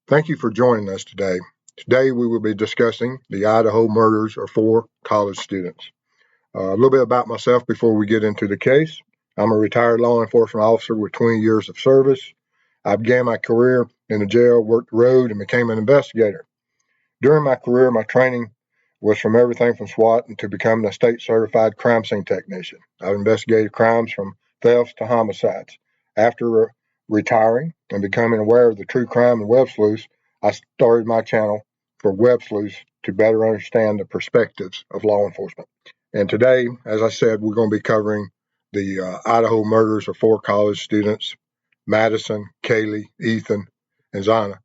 Thank you for joining us today. Today we will be discussing the Idaho murders of 4 college students. A little bit about myself before we get into the case. I'm a retired law enforcement officer with 20 years of service. I began my career in the jail, worked the road, and became an investigator. During my career, my training was from everything from SWAT to becoming a state-certified crime scene technician. I've investigated crimes from thefts to homicides. After retiring and becoming aware of the true crime and web sleuths, I started my channel for web sleuths to better understand the perspectives of law enforcement. And today, as I said, we're going to be covering the Idaho murders of 4 college students, Madison, Kaylee, Ethan, and Zana.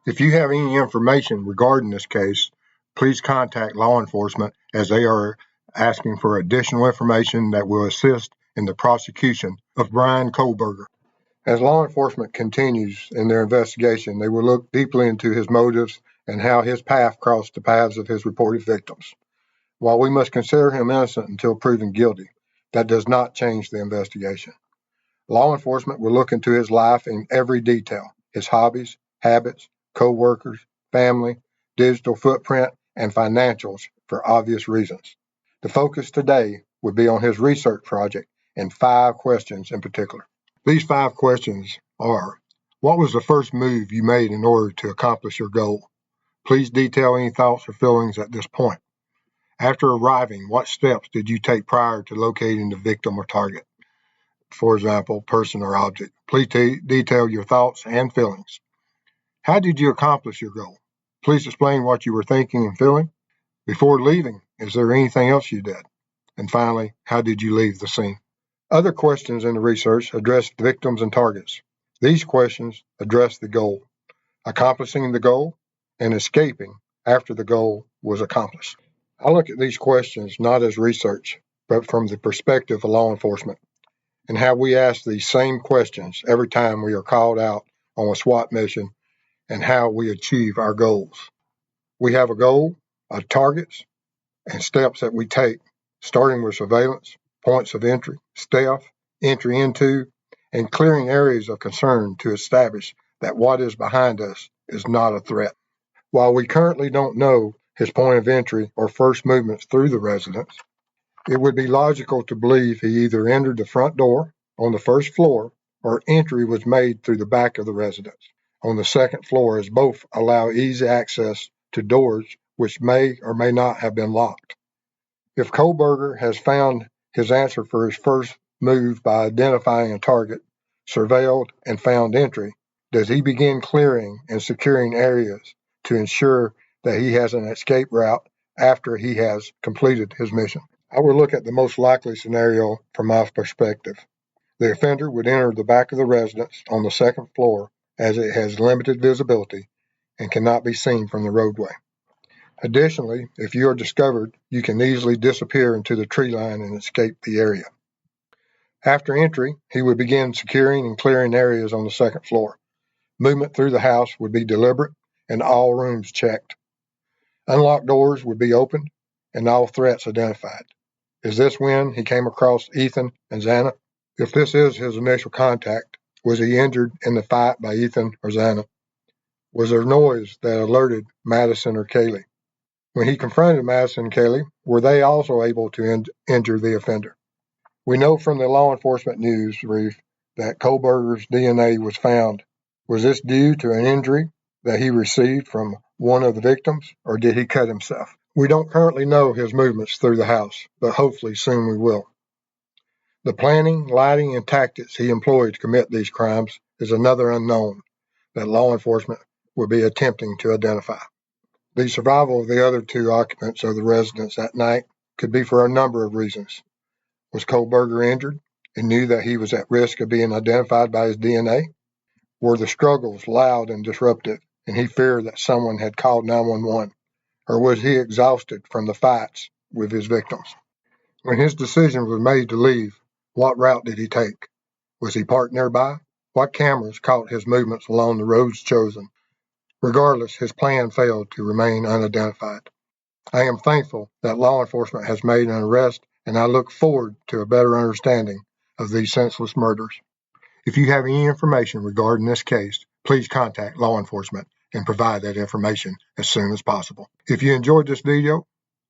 If you have any information regarding this case, please contact law enforcement as they are asking for additional information that will assist in the prosecution of Brian Kohberger. As law enforcement continues in their investigation, they will look deeply into his motives and how his path crossed the paths of his reported victims. While we must consider him innocent until proven guilty, that does not change the investigation. Law enforcement will look into his life in every detail, his hobbies, habits, co-workers, family, digital footprint, and financials for obvious reasons. The focus today would be on his research project and 5 questions in particular. These 5 questions are: what was the first move you made in order to accomplish your goal? Please detail any thoughts or feelings at this point. After arriving, what steps did you take prior to locating the victim or target? For example, person or object. Please detail your thoughts and feelings. How did you accomplish your goal? Please explain what you were thinking and feeling. Before leaving, is there anything else you did? And finally, how did you leave the scene? Other questions in the research address victims and targets. These questions address the goal, accomplishing the goal, and escaping after the goal was accomplished. I look at these questions not as research, but from the perspective of law enforcement, and how we ask these same questions every time we are called out on a SWAT mission and how we achieve our goals. We have a goal, targets, and steps that we take, starting with surveillance, points of entry, stealth, entry into, and clearing areas of concern to establish that what is behind us is not a threat. While we currently don't know his point of entry or first movements through the residence, it would be logical to believe he either entered the front door on the first floor or entry was made through the back of the residence on the second floor, as both allow easy access to doors which may or may not have been locked. If Kohberger has found his answer for his first move by identifying a target, surveilled, and found entry, does he begin clearing and securing areas to ensure that he has an escape route after he has completed his mission? I will look at the most likely scenario from my perspective. The offender would enter the back of the residence on the second floor, as it has limited visibility and cannot be seen from the roadway. Additionally, if you are discovered, you can easily disappear into the tree line and escape the area. After entry, he would begin securing and clearing areas on the second floor. Movement through the house would be deliberate and all rooms checked. Unlocked doors would be opened and all threats identified. Is this when he came across Ethan and Zana? If this is his initial contact, was he injured in the fight by Ethan or Zana? Was there noise that alerted Madison or Kaylee? When he confronted Madison and Kaylee, were they also able to injure the offender? We know from the law enforcement news brief that Kohberger's DNA was found. Was this due to an injury that he received from one of the victims, or did he cut himself? We don't currently know his movements through the house, but hopefully soon we will. The planning, lighting, and tactics he employed to commit these crimes is another unknown that law enforcement will be attempting to identify. The survival of the other 2 occupants of the residence that night could be for a number of reasons. Was Kohberger injured and knew that he was at risk of being identified by his DNA? Were the struggles loud and disruptive, and he feared that someone had called 911? Or was he exhausted from the fights with his victims? When his decision was made to leave, what route did he take? Was he parked nearby? What cameras caught his movements along the roads chosen? Regardless, his plan failed to remain unidentified. I am thankful that law enforcement has made an arrest, and I look forward to a better understanding of these senseless murders. If you have any information regarding this case, please contact law enforcement and provide that information as soon as possible. If you enjoyed this video,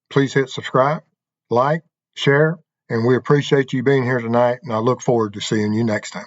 please hit subscribe, like, share, and we appreciate you being here tonight, and I look forward to seeing you next time.